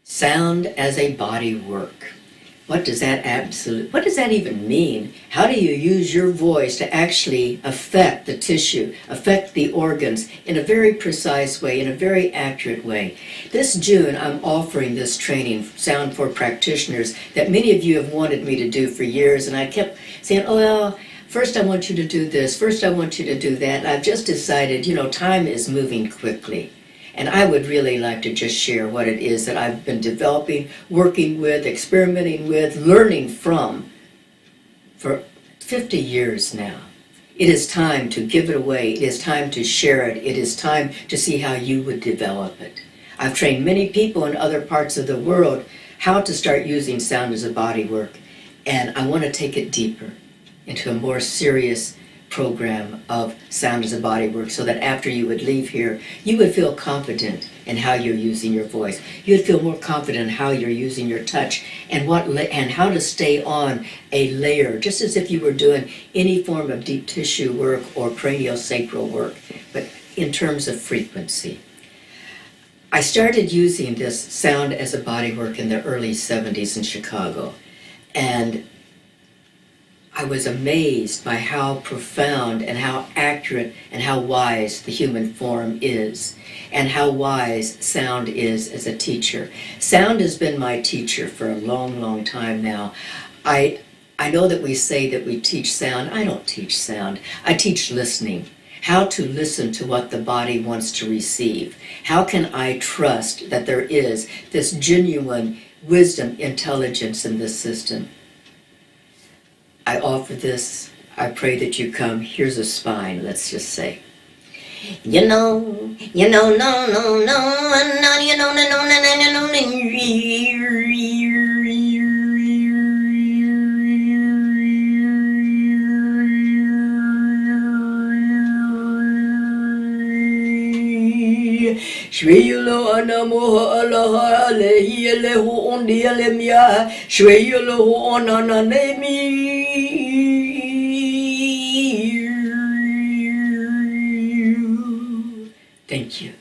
Sound as a body work. What does that even mean? How do you use your voice to actually affect the tissue, affect the organs in a very precise way, in a very accurate way? This June, I'm offering this training, Sound for Practitioners, that many of you have wanted me to do for years, and I kept saying, oh, well, first I want you to do this, first I want you to do that. And I've just decided, time is moving quickly. And I would really like to just share what it is that I've been developing, working with, experimenting with, learning from for 50 years now. It is time to give it away. It is time to share it. It is time to see how you would develop it. I've trained many people in other parts of the world how to start using sound as a body work. And I want to take it deeper into a more serious program of sound as a body work, so that after you would leave here, you would feel confident in how you're using your voice. You would feel more confident in how you're using your touch and how to stay on a layer, just as if you were doing any form of deep tissue work or craniosacral work, but in terms of frequency. I started using this sound as a body work in the early 70s in Chicago, and I was amazed by how profound and how accurate and how wise the human form is, and how wise sound is as a teacher. Sound has been my teacher for a long, long time now. I know that we say that we teach sound. I don't teach sound. I teach listening. How to listen to what the body wants to receive. How can I trust that there is this genuine wisdom, intelligence in this system? I offer this. I pray that you come. Here's a spine, let's just say. No, no, no, Shweyulo anamoha alaha alehi alehu ondi alemia Shweyulo onananemi. Thank you.